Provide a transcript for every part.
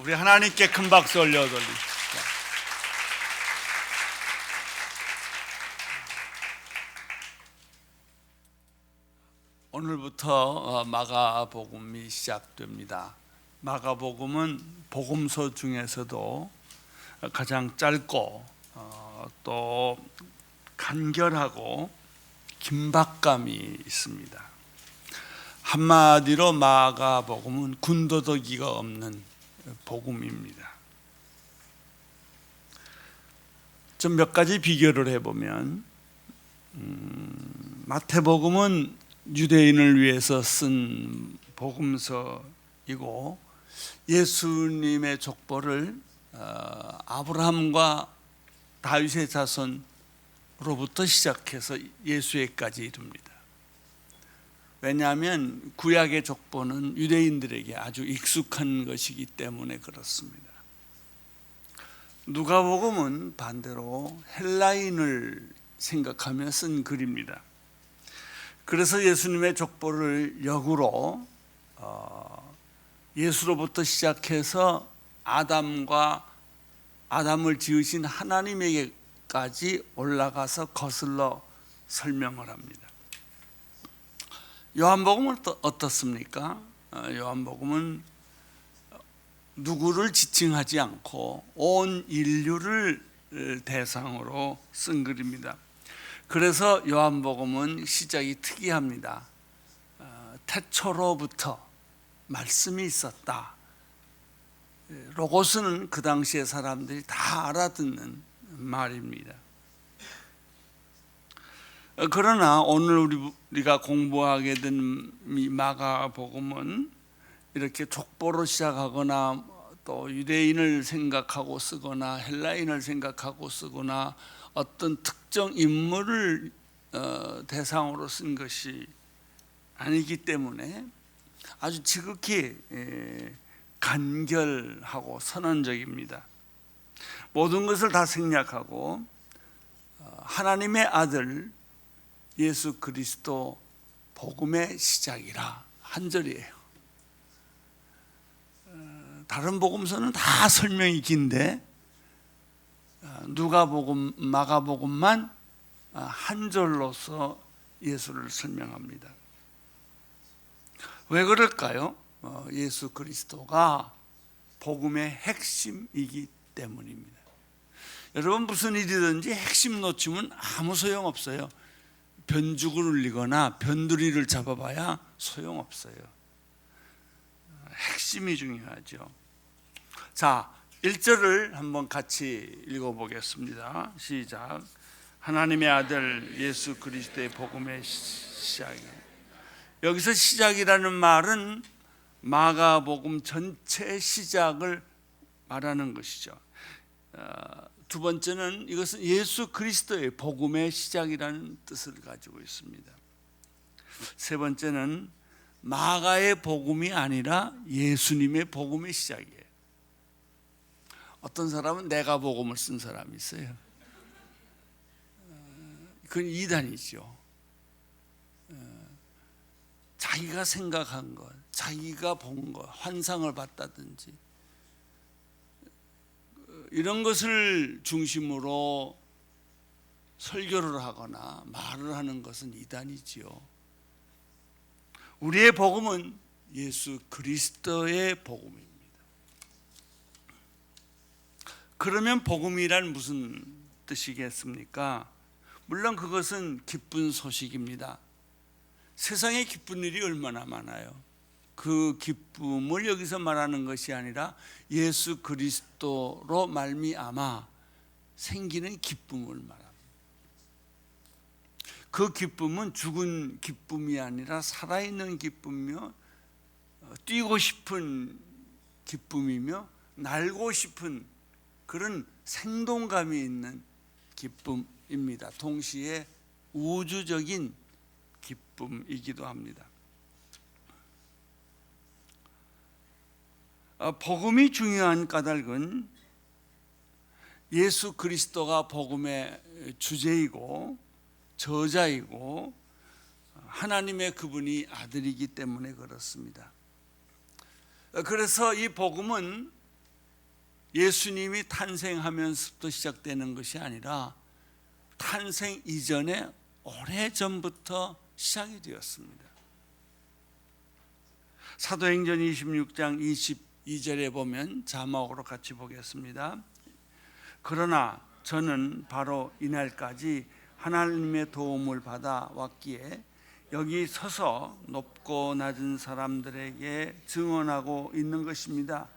우리 하나님께 큰 박수 올려드립니다. 오늘부터 마가복음이 시작됩니다. 마가복음은 복음서 중에서도 가장 짧고 또 간결하고 긴박감이 있습니다. 한마디로 마가복음은 군더더기가 없는 복음입니다. 좀 몇 가지 비교를 해보면 마태복음은 유대인을 위해서 쓴 복음서이고 예수님의 족보를 아브라함과 다윗의 자손으로부터 시작해서 예수에까지 이릅니다. 왜냐하면 구약의 족보는 유대인들에게 아주 익숙한 것이기 때문에 그렇습니다. 누가복음은 반대로 헬라인을 생각하며 쓴 글입니다. 그래서 예수님의 족보를 역으로 예수로부터 시작해서 아담을 지으신 하나님에게까지 올라가서 거슬러 설명을 합니다. 요한복음은 어떻습니까? 요한복음은 누구를 지칭하지 않고 온 인류를 대상으로 쓴 글입니다. 그래서 요한복음은 시작이 특이합니다. 태초로부터 말씀이 있었다. 로고스는 그 당시의 사람들이 다 알아듣는 말입니다. 그러나 오늘 우리가 공부하게 된 이 마가복음은 이렇게 족보로 시작하거나 또 유대인을 생각하고 쓰거나 헬라인을 생각하고 쓰거나 어떤 특정 인물을 대상으로 쓴 것이 아니기 때문에 아주 지극히 간결하고 선언적입니다. 모든 것을 다 생략하고 하나님의 아들 예수 그리스도 복음의 시작이라 한 절이에요. 다른 복음서는 다 설명이 긴데 누가복음, 마가복음만 한 절로서 예수를 설명합니다. 왜 그럴까요? 예수 그리스도가 복음의 핵심이기 때문입니다. 여러분 무슨 일이든지 핵심 놓치면 아무 소용없어요. 변죽을 울리거나 변두리를 잡아봐야 소용없어요. 핵심이 중요하죠. 자, 1절을 한번 같이 읽어보겠습니다. 시작. 하나님의 아들 예수 그리스도의 복음의 시작이에요. 여기서 시작이라는 말은 마가복음 전체의 시작을 말하는 것이죠. 두 번째는 이것은 예수 그리스도의 복음의 시작이라는 뜻을 가지고 있습니다. 세 번째는 마가의 복음이 아니라 예수님의 복음의 시작이에요. 어떤 사람은 내가 복음을 쓴 사람이 있어요. 그건 이단이죠. 자기가 생각한 것, 자기가 본 것, 환상을 봤다든지 이런 것을 중심으로 설교를 하거나 말을 하는 것은 이단이지요. 우리의 복음은 예수 그리스도의 복음입니다. 그러면 복음이란 무슨 뜻이겠습니까? 물론 그것은 기쁜 소식입니다. 세상에 기쁜 일이 얼마나 많아요. 그 기쁨을 여기서 말하는 것이 아니라 예수 그리스도로 말미암아 생기는 기쁨을 말합니다. 그 기쁨은 죽은 기쁨이 아니라 살아있는 기쁨이며 뛰고 싶은 기쁨이며 날고 싶은 그런 생동감이 있는 기쁨입니다. 동시에 우주적인 기쁨이기도 합니다. 복음이 중요한 까닭은 예수 그리스도가 복음의 주제이고 저자이고 하나님의 그분이 아들이기 때문에 그렇습니다. 그래서 이 복음은 예수님이 탄생하면서부터 시작되는 것이 아니라 탄생 이전에 오래전부터 시작이 되었습니다. 사도행전 26장 22절에 보면 자막으로 같이 보겠습니다. 그러나 저는 바로 이날까지 하나님의 도움을 받아 왔기에 여기 서서 높고 낮은 사람들에게 증언하고 있는 것입니다.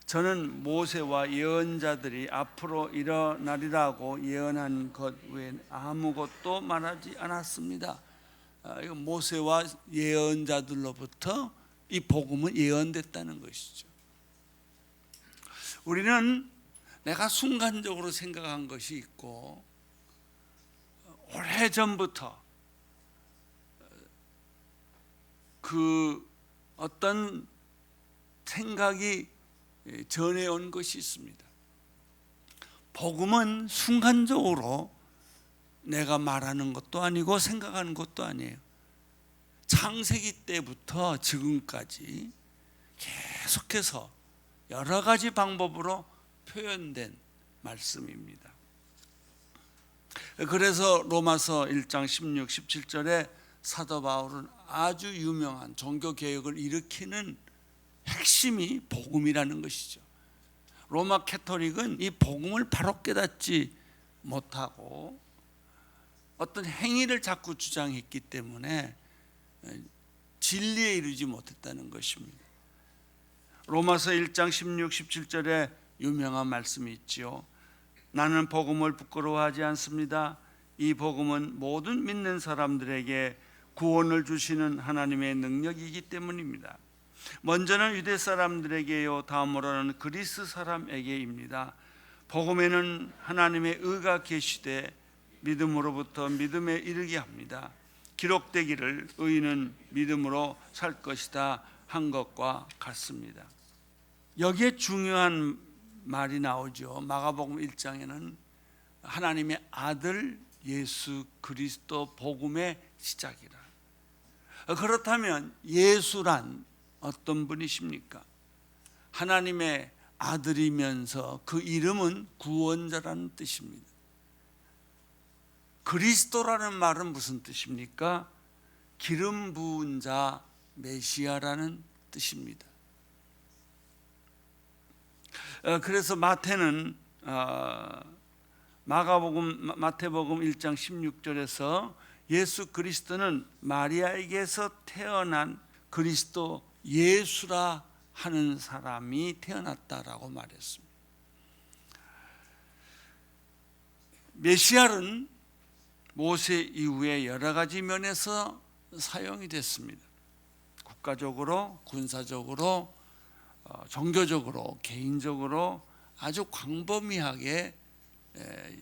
저는 모세와 예언자들이 앞으로 일어나리라고 예언한 것 외에 아무것도 말하지 않았습니다. 이거 모세와 예언자들로부터 이 복음은 예언됐다는 것이죠. 우리는 내가 순간적으로 생각한 것이 있고 오래전부터 그 어떤 생각이 전해온 것이 있습니다. 복음은 순간적으로 내가 말하는 것도 아니고 생각하는 것도 아니에요. 창세기 때부터 지금까지 계속해서 여러 가지 방법으로 표현된 말씀입니다. 그래서 로마서 1장 16, 17절에 사도 바울은 아주 유명한 종교개혁을 일으키는 핵심이 복음이라는 것이죠. 로마 캐토릭은 이 복음을 바로 깨닫지 못하고 어떤 행위를 자꾸 주장했기 때문에 진리에 이르지 못했다는 것입니다. 로마서 1장 16, 17절에 유명한 말씀이 있지요. 나는 복음을 부끄러워하지 않습니다. 이 복음은 모든 믿는 사람들에게 구원을 주시는 하나님의 능력이기 때문입니다. 먼저는 유대 사람들에게요, 다음으로는 그리스 사람에게입니다. 복음에는 하나님의 의가 계시되 믿음으로부터 믿음에 이르게 합니다. 기록되기를 의인은 믿음으로 살 것이다 한 것과 같습니다. 여기에 중요한 말이 나오죠. 마가복음 1장에는 하나님의 아들 예수 그리스도 복음의 시작이라. 그렇다면 예수란 어떤 분이십니까? 하나님의 아들이면서 그 이름은 구원자라는 뜻입니다. 그리스도라는 말은 무슨 뜻입니까? 기름 부은 자, 메시아라는 뜻입니다. 그래서 마태복음 1장 16절에서 예수 그리스도는 마리아에게서 태어난 그리스도 예수라 하는 사람이 태어났다라고 말했습니다. 메시아는 모세 이후에 여러 가지 면에서 사용이 됐습니다. 국가적으로, 군사적으로, 종교적으로, 개인적으로 아주 광범위하게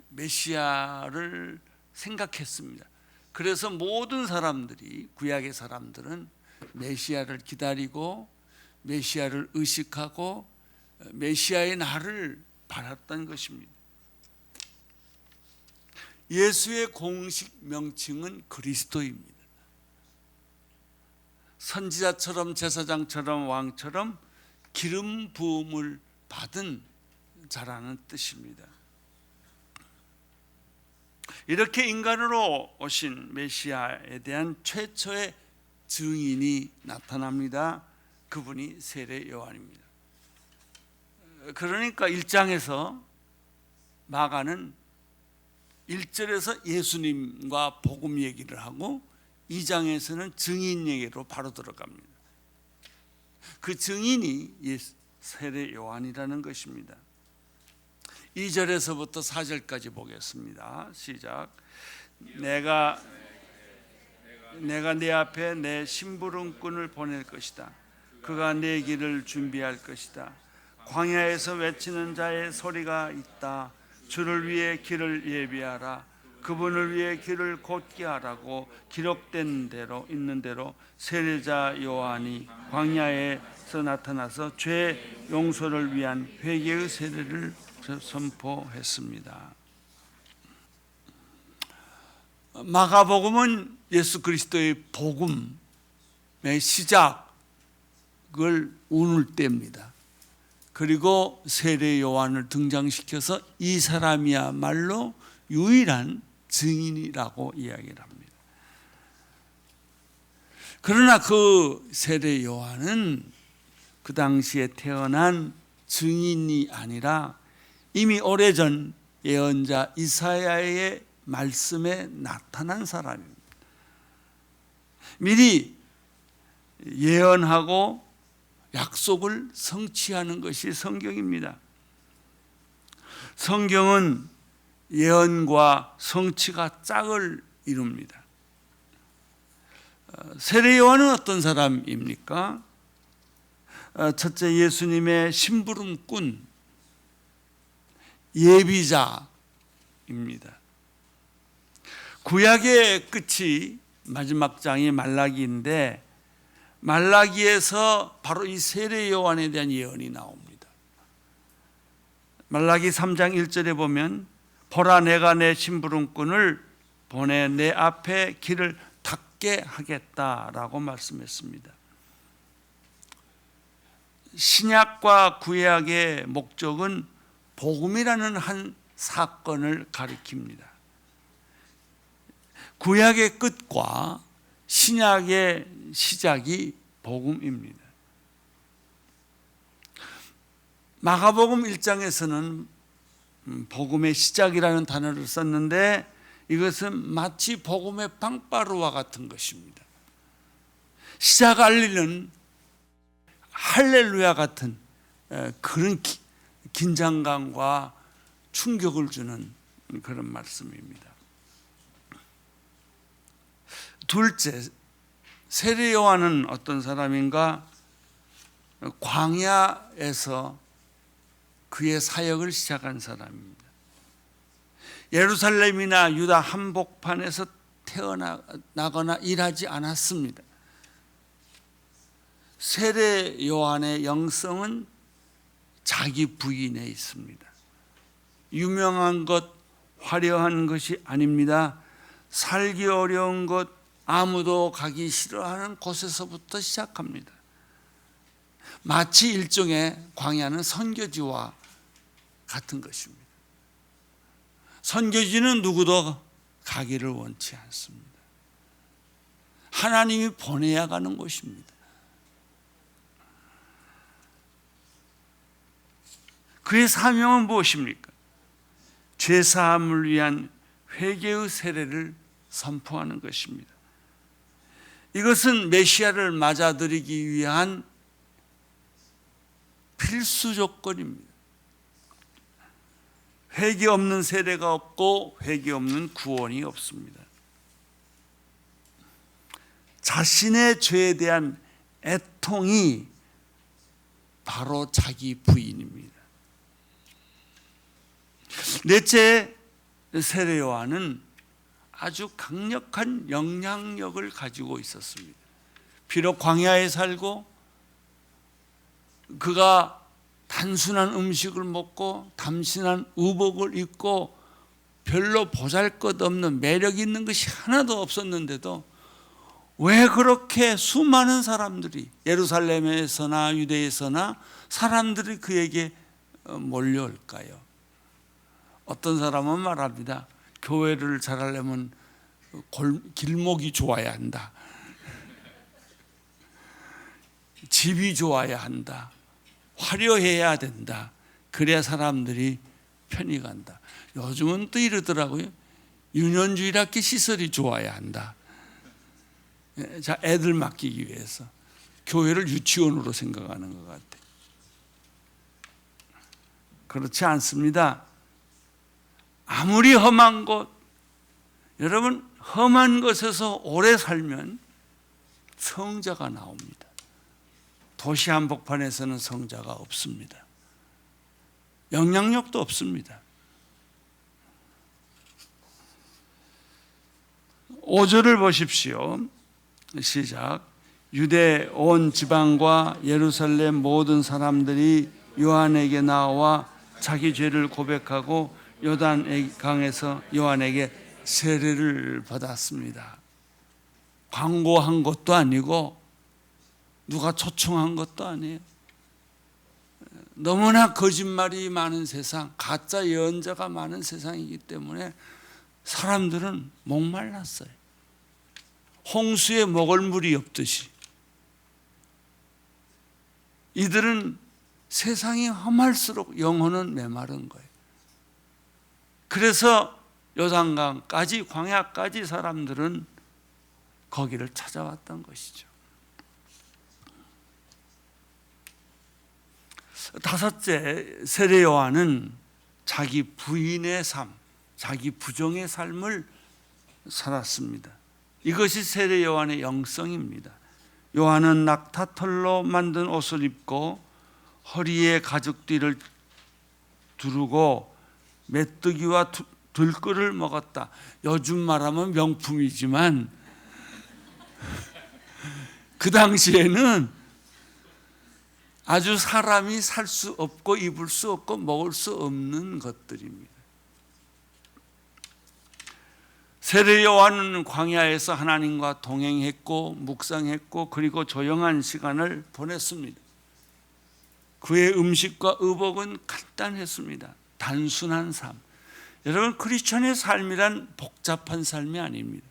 메시아를 생각했습니다. 그래서 모든 사람들이, 구약의 사람들은 메시아를 기다리고 메시아를 의식하고 메시아의 날을 바랐던 것입니다. 예수의 공식 명칭은 그리스도입니다. 선지자처럼, 제사장처럼, 왕처럼 기름 부음을 받은 자라는 뜻입니다. 이렇게 인간으로 오신 메시아에 대한 최초의 증인이 나타납니다. 그분이 세례 요한입니다. 그러니까 1장에서 마가는 1절에서 예수님과 복음 얘기를 하고 2장에서는 증인 얘기로 바로 들어갑니다. 그 증인이 세례 요한이라는 것입니다. 2절에서부터 4절까지 보겠습니다. 시작. 내가 네 앞에 내 심부름꾼을 보낼 것이다. 그가 내 길을 준비할 것이다. 광야에서 외치는 자의 소리가 있다. 주를 위해 길을 예비하라. 그분을 위해 길을 곧게 하라고 기록된 대로, 있는 대로 세례자 요한이 광야에서 나타나서 죄 용서를 위한 회개의 세례를 선포했습니다. 마가복음은 예수 그리스도의 복음의 시작을 운을 뗍니다. 그리고 세례 요한을 등장시켜서 이 사람이야말로 유일한 증인이라고 이야기를 합니다. 그러나 그 세례 요한은 그 당시에 태어난 증인이 아니라 이미 오래전 예언자 이사야의 말씀에 나타난 사람입니다. 미리 예언하고 약속을 성취하는 것이 성경입니다. 성경은 예언과 성취가 짝을 이룹니다. 세례 요한은 어떤 사람입니까? 첫째, 예수님의 심부름꾼, 예비자입니다. 구약의 끝이 마지막 장이 말라기인데 말라기에서 바로 이 세례 요한에 대한 예언이 나옵니다. 말라기 3장 1절에 보면 보라 내가 내 심부름꾼을 보내 내 앞에 길을 닦게 하겠다라고 말씀했습니다. 신약과 구약의 목적은 복음이라는 한 사건을 가리킵니다. 구약의 끝과 신약의 시작이 복음입니다. 마가복음 1장에서는 복음의 시작이라는 단어를 썼는데 이것은 마치 복음의 빵바루와 같은 것입니다. 시작 알리는 할렐루야 같은 그런 긴장감과 충격을 주는 그런 말씀입니다. 둘째, 세례 요한은 어떤 사람인가? 광야에서 그의 사역을 시작한 사람입니다. 예루살렘이나 유다 한복판에서 태어나거나 일하지 않았습니다. 세례 요한의 영성은 자기 부인에 있습니다. 유명한 것, 화려한 것이 아닙니다. 살기 어려운 것, 아무도 가기 싫어하는 곳에서부터 시작합니다. 마치 일종의 광야는 선교지와 같은 것입니다. 선교지는 누구도 가기를 원치 않습니다. 하나님이 보내야 가는 곳입니다. 그의 사명은 무엇입니까? 죄사함을 위한 회개의 세례를 선포하는 것입니다. 이것은 메시아를 맞아들이기 위한 필수 조건입니다. 회개 없는 세례가 없고 회개 없는 구원이 없습니다. 자신의 죄에 대한 애통이 바로 자기 부인입니다. 넷째, 세례 요한은 아주 강력한 영향력을 가지고 있었습니다. 비록 광야에 살고 그가 단순한 음식을 먹고 담신한 의복을 입고 별로 보잘것없는 매력 있는 것이 하나도 없었는데도 왜 그렇게 수많은 사람들이 예루살렘에서나 유대에서나 사람들이 그에게 몰려올까요? 어떤 사람은 말합니다. 교회를 잘하려면 길목이 좋아야 한다. 집이 좋아야 한다. 화려해야 된다. 그래야 사람들이 편히 간다. 요즘은 또 이러더라고요. 유년주일학교 시설이 좋아야 한다. 자, 애들 맡기기 위해서 교회를 유치원으로 생각하는 것 같아요. 그렇지 않습니다. 아무리 험한 곳, 여러분 험한 곳에서 오래 살면 성자가 나옵니다. 도시 한복판에서는 성자가 없습니다. 영향력도 없습니다. 5절을 보십시오. 시작. 유대 온 지방과 예루살렘 모든 사람들이 요한에게 나와 자기 죄를 고백하고 요단 강에서 요한에게 세례를 받았습니다. 광고한 것도 아니고 누가 초청한 것도 아니에요. 너무나 거짓말이 많은 세상, 가짜 예언자가 많은 세상이기 때문에 사람들은 목말랐어요. 홍수에 먹을 물이 없듯이. 이들은 세상이 험할수록 영혼은 메마른 거예요. 그래서 요단강까지, 광야까지 사람들은 거기를 찾아왔던 것이죠. 다섯째, 세례 요한은 자기 부인의 삶, 자기 부정의 삶을 살았습니다. 이것이 세례 요한의 영성입니다. 요한은 낙타털로 만든 옷을 입고 허리에 가죽띠를 두르고 메뚜기와 들꿀을 먹었다. 요즘 말하면 명품이지만 그 당시에는 아주 사람이 살 수 없고 입을 수 없고 먹을 수 없는 것들입니다. 세례 요한은 광야에서 하나님과 동행했고 묵상했고 그리고 조용한 시간을 보냈습니다. 그의 음식과 의복은 간단했습니다. 단순한 삶. 여러분, 크리스천의 삶이란 복잡한 삶이 아닙니다.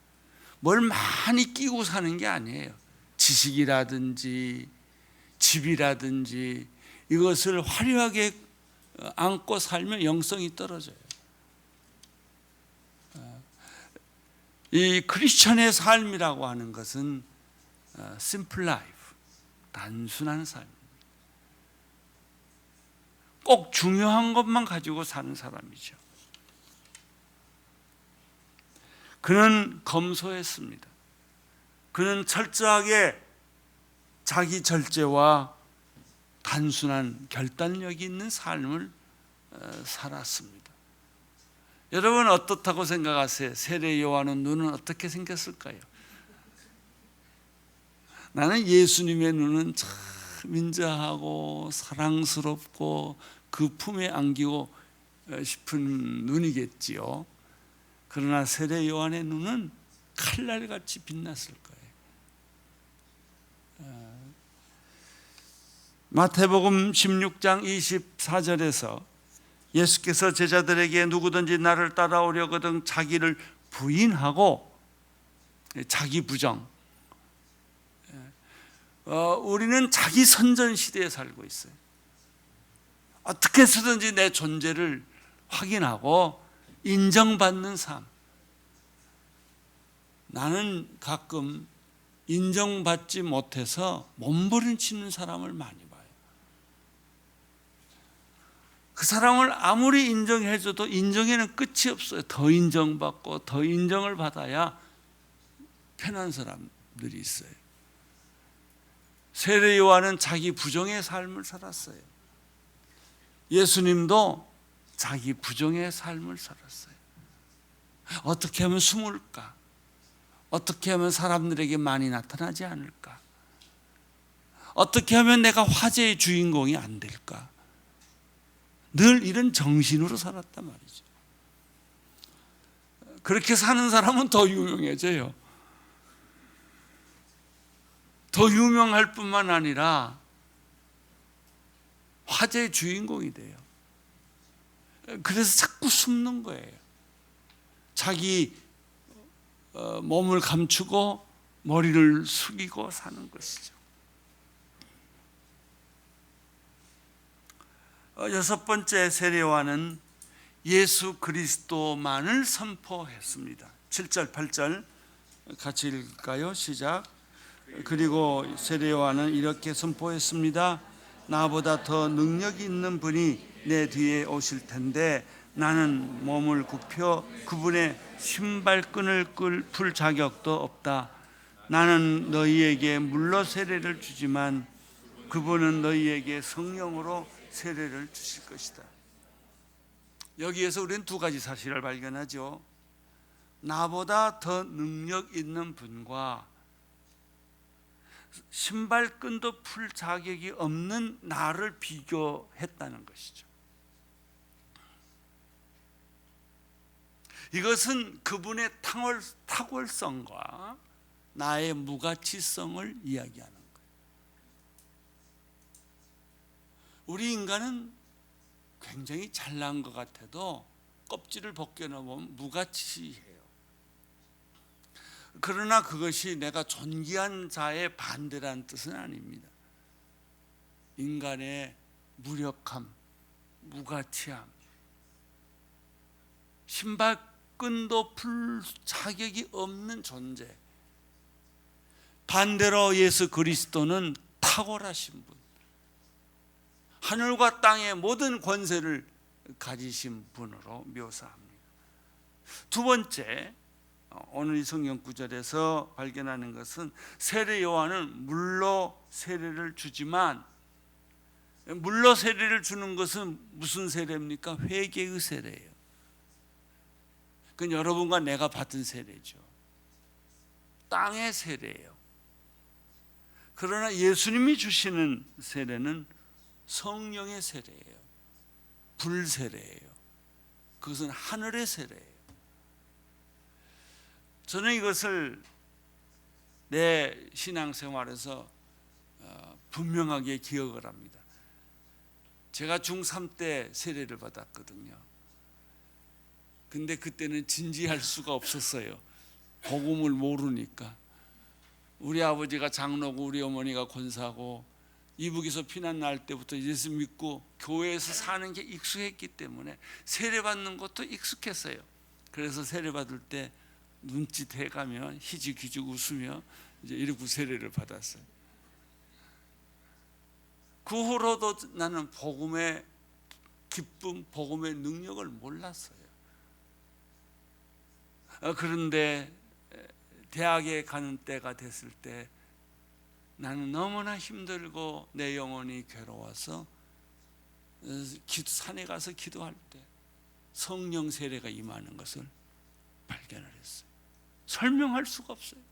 뭘 많이 끼고 사는 게 아니에요. 지식이라든지 집이라든지 이것을 화려하게 안고 살면 영성이 떨어져요. 이 크리스천의 삶이라고 하는 것은 simple life, 단순한 삶입니다. 꼭 중요한 것만 가지고 사는 사람이죠. 그는 검소했습니다. 그는 철저하게 자기 절제와 단순한 결단력이 있는 삶을 살았습니다. 여러분 어떻다고 생각하세요? 세례 요한의 눈은 어떻게 생겼을까요? 나는 예수님의 눈은 참 인자하고 사랑스럽고 그 품에 안기고 싶은 눈이겠지요. 그러나 세례 요한의 눈은 칼날같이 빛났을 거예요. 마태복음 16장 24절에서 예수께서 제자들에게 누구든지 나를 따라오려거든 자기를 부인하고, 자기 부정, 우리는 자기 선전 시대에 살고 있어요. 어떻게 해서든지 내 존재를 확인하고 인정받는 삶. 나는 가끔 인정받지 못해서 몸부림치는 사람을 많이 봐요. 그 사람을 아무리 인정해줘도 인정에는 끝이 없어요. 더 인정받고 더 인정을 받아야 편한 사람들이 있어요. 세례 요한은 자기 부정의 삶을 살았어요. 예수님도 자기 부정의 삶을 살았어요. 어떻게 하면 숨을까? 어떻게 하면 사람들에게 많이 나타나지 않을까? 어떻게 하면 내가 화제의 주인공이 안 될까? 늘 이런 정신으로 살았단 말이죠. 그렇게 사는 사람은 더 유명해져요. 더 유명할 뿐만 아니라 화제의 주인공이 돼요. 그래서 자꾸 숨는 거예요. 자기 몸을 감추고 머리를 숙이고 사는 것이죠. 여섯 번째, 세례 요한은 예수 그리스도만을 선포했습니다. 7절 8절 같이 읽을까요? 시작. 그리고 세례 요한은 이렇게 선포했습니다. 나보다 더 능력이 있는 분이 내 뒤에 오실 텐데 나는 몸을 굽혀 그분의 신발끈을 풀 자격도 없다. 나는 너희에게 물로 세례를 주지만 그분은 너희에게 성령으로 세례를 주실 것이다. 여기에서 우리는 두 가지 사실을 발견하죠. 나보다 더 능력 있는 분과 신발끈도 풀 자격이 없는 나를 비교했다는 것이죠. 이것은 그분의 탁월성과 나의 무가치성을 이야기하는 거예요. 우리 인간은 굉장히 잘난 것 같아도 껍질을 벗겨놓으면 무가치해요. 그러나 그것이 내가 존귀한 자의 반대라는 뜻은 아닙니다. 인간의 무력함, 무가치함, 신발끈도 풀 자격이 없는 존재. 반대로 예수 그리스도는 탁월하신 분, 하늘과 땅의 모든 권세를 가지신 분으로 묘사합니다. 두 번째, 오늘 이 성경 구절에서 발견하는 것은 세례 요한은 물로 세례를 주지만, 물로 세례를 주는 것은 무슨 세례입니까? 회개의 세례예요. 그건 여러분과 내가 받은 세례죠. 땅의 세례예요. 그러나 예수님이 주시는 세례는 성령의 세례예요. 불세례예요. 그것은 하늘의 세례예요. 저는 이것을 내 신앙생활에서 분명하게 기억을 합니다. 제가 중3 때 세례를 받았거든요. 근데 그때는 진지할 수가 없었어요. 복음을 모르니까. 우리 아버지가 장로고 우리 어머니가 권사고 이북에서 피난 날 때부터 예수 믿고 교회에서 사는 게 익숙했기 때문에 세례받는 것도 익숙했어요. 그래서 세례받을 때 눈짓 해가면 희죽희죽 웃으며 이제 이러고 세례를 받았어요. 그 후로도 나는 복음의 기쁨, 복음의 능력을 몰랐어요. 그런데 대학에 가는 때가 됐을 때 나는 너무나 힘들고 내 영혼이 괴로워서 산에 가서 기도할 때 성령 세례가 임하는 것을 발견을 했어요. 설명할 수가 없어요.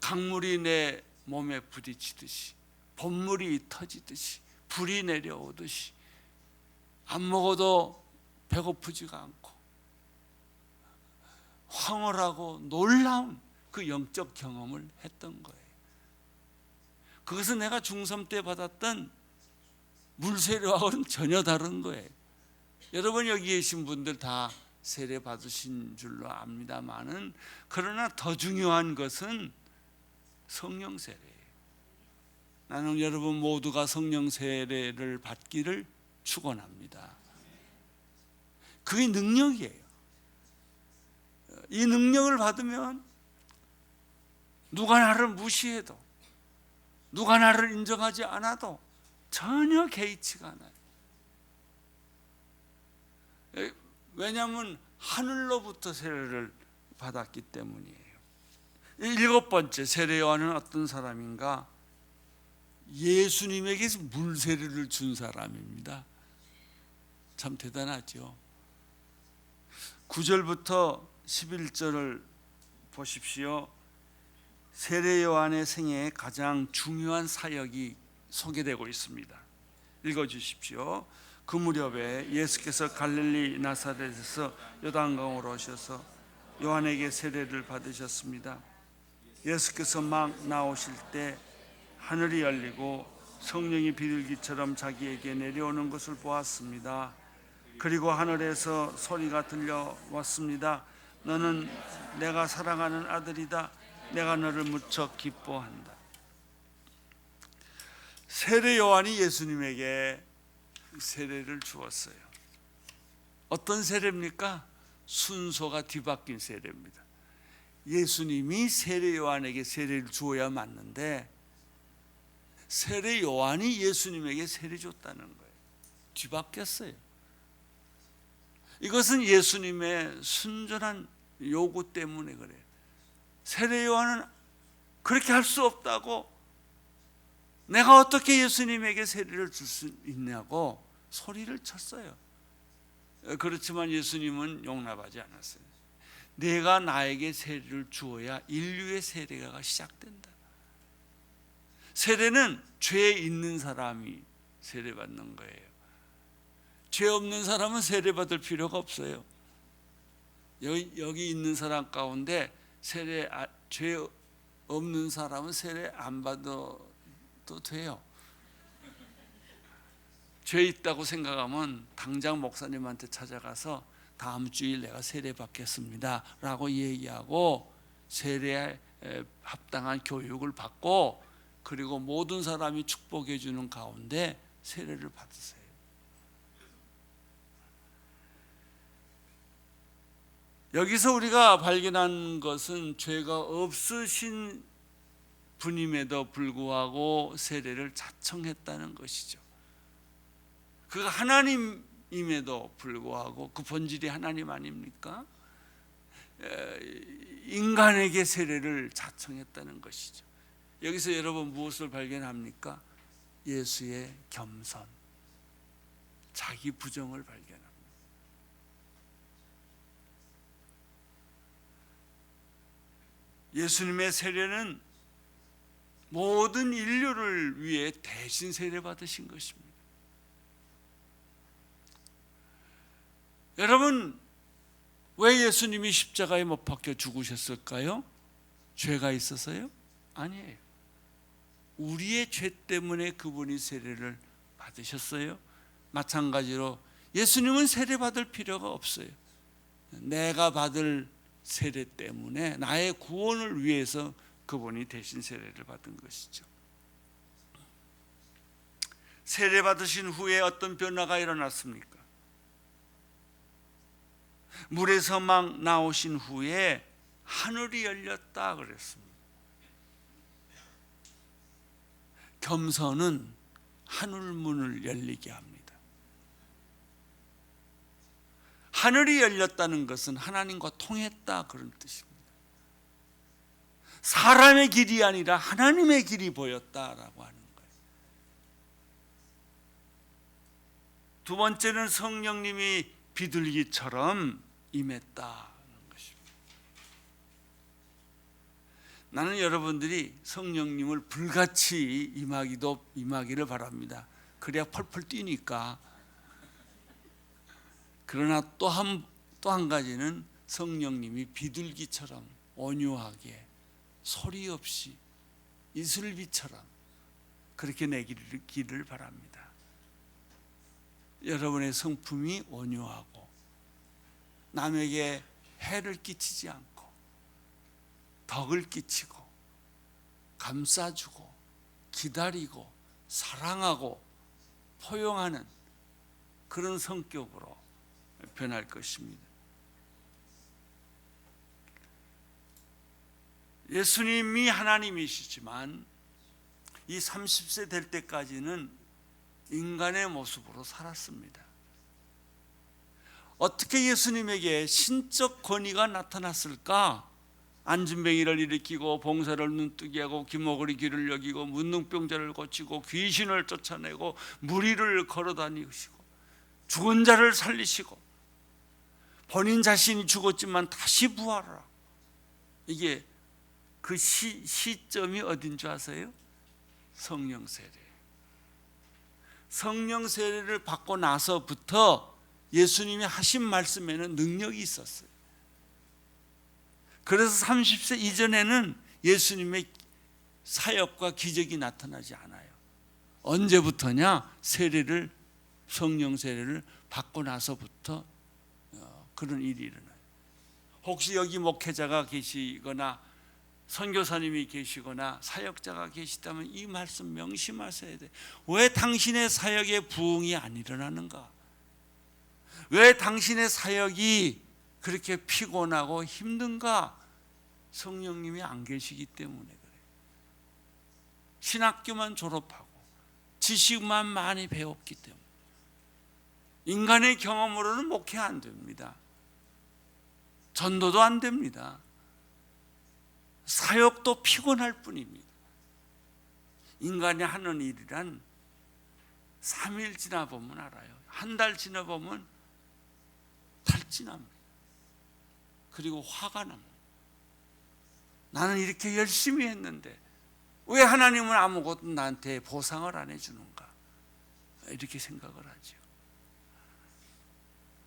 강물이 내 몸에 부딪히듯이, 봇물이 터지듯이, 불이 내려오듯이, 안 먹어도 배고프지가 않고 황홀하고 놀라운 그 영적 경험을 했던 거예요. 그것은 내가 중3 때 받았던 물세례와는 전혀 다른 거예요. 여러분 여기 계신 분들 다 세례 받으신 줄로 압니다만은, 그러나 더 중요한 것은 성령 세례예요. 나는 여러분 모두가 성령 세례를 받기를 축원합니다. 그게 능력이에요. 이 능력을 받으면 누가 나를 무시해도, 누가 나를 인정하지 않아도 전혀 개의치가 않아요. 왜냐하면 하늘로부터 세례를 받았기 때문이에요. 7번째, 세례 요한은 어떤 사람인가? 예수님에게서 물세례를 준 사람입니다. 참 대단하죠. 9절부터 11절을 보십시오. 세례 요한의 생애에 가장 중요한 사역이 소개되고 있습니다. 읽어주십시오. 그 무렵에 예수께서 갈릴리 나사렛에서 요단강으로 오셔서 요한에게 세례를 받으셨습니다. 예수께서 막 나오실 때 하늘이 열리고 성령이 비둘기처럼 자기에게 내려오는 것을 보았습니다. 그리고 하늘에서 소리가 들려왔습니다. 너는 내가 사랑하는 아들이다. 내가 너를 무척 기뻐한다. 세례 요한이 예수님에게 세례를 주었어요. 어떤 세례입니까? 순서가 뒤바뀐 세례입니다. 예수님이 세례 요한에게 세례를 주어야 맞는데 세례 요한이 예수님에게 세례 줬다는 거예요. 뒤바뀌었어요. 이것은 예수님의 순전한 요구 때문에 그래요. 세례 요한은 그렇게 할 수 없다고, 내가 어떻게 예수님에게 세례를 줄 수 있냐고 소리를 쳤어요. 그렇지만 예수님은 용납하지 않았어요. 내가 나에게 세례를 주어야 인류의 세례가 시작된다. 세례는 죄 있는 사람이 세례받는 거예요. 죄 없는 사람은 세례받을 필요가 없어요. 여기 있는 사람 가운데 죄 없는 사람은 세례 안 받아도 돼요. 죄 있다고 생각하면 당장 목사님한테 찾아가서 다음 주일 내가 세례 받겠습니다 라고 얘기하고 세례에 합당한 교육을 받고 그리고 모든 사람이 축복해 주는 가운데 세례를 받으세요. 여기서 우리가 발견한 것은 죄가 없으신 분임에도 불구하고 세례를 자청했다는 것이죠. 그가 하나님임에도 불구하고 그 본질이 하나님 아닙니까? 인간에게 세례를 자청했다는 것이죠. 여기서 여러분 무엇을 발견합니까? 예수의 겸손, 자기 부정을 발견합니다. 예수님의 세례는 모든 인류를 위해 대신 세례 받으신 것입니다. 여러분, 왜 예수님이 십자가에 못 박혀 죽으셨을까요? 죄가 있어서요? 아니에요. 우리의 죄 때문에 그분이 세례를 받으셨어요. 마찬가지로 예수님은 세례 받을 필요가 없어요. 내가 받을 세례 때문에 나의 구원을 위해서 그분이 대신 세례를 받은 것이죠. 세례 받으신 후에 어떤 변화가 일어났습니까? 물에서 막 나오신 후에 하늘이 열렸다 그랬습니다. 겸손은 하늘문을 열리게 합니다. 하늘이 열렸다는 것은 하나님과 통했다 그런 뜻입니다. 사람의 길이 아니라 하나님의 길이 보였다라고 하는 거예요. 두 번째는 성령님이 비둘기처럼 임했다는 것입니다. 나는 여러분들이 성령님을 불같이 임하기를 바랍니다. 그래야 펄펄 뛰니까. 그러나 또 한 가지는 성령님이 비둘기처럼 온유하게 소리 없이 이슬비처럼 그렇게 내기를 바랍니다. 여러분의 성품이 온유하고 남에게 해를 끼치지 않고 덕을 끼치고 감싸주고 기다리고 사랑하고 포용하는 그런 성격으로 변할 것입니다. 예수님이 하나님이시지만 이 30세 될 때까지는 인간의 모습으로 살았습니다. 어떻게 예수님에게 신적 권위가 나타났을까? 안진뱅이를 일으키고 봉사를 눈뜨게 하고 기모거리 길을 여기고 문둥병자를 고치고 귀신을 쫓아내고 무리를 걸어다니시고 죽은 자를 살리시고 본인 자신이 죽었지만 다시 부활하라. 이게 그 시점이 어딘 줄 아세요? 성령 세례. 성령 세례를 받고 나서부터 예수님이 하신 말씀에는 능력이 있었어요. 그래서 30세 이전에는 예수님의 사역과 기적이 나타나지 않아요. 언제부터냐? 성령 세례를 받고 나서부터 그런 일이 일어나요. 혹시 여기 목회자가 계시거나 선교사님이 계시거나 사역자가 계시다면 이 말씀 명심하셔야 돼요. 왜 당신의 사역에 부흥이 안 일어나는가? 왜 당신의 사역이 그렇게 피곤하고 힘든가? 성령님이 안 계시기 때문에 그래요. 신학교만 졸업하고 지식만 많이 배웠기 때문에 인간의 경험으로는 목회 안 됩니다. 전도도 안 됩니다. 사역도 피곤할 뿐입니다. 인간이 하는 일이란 3일 지나보면 알아요. 한 달 지나보면 탈진합니다. 그리고 화가 납니다. 나는 이렇게 열심히 했는데 왜 하나님은 아무것도 나한테 보상을 안 해주는가? 이렇게 생각을 하죠.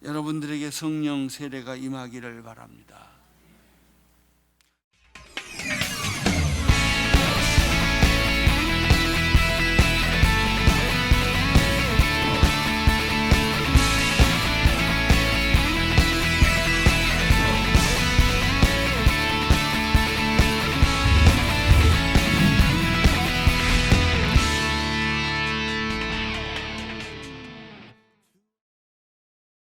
여러분들에게 성령 세례가 임하기를 바랍니다.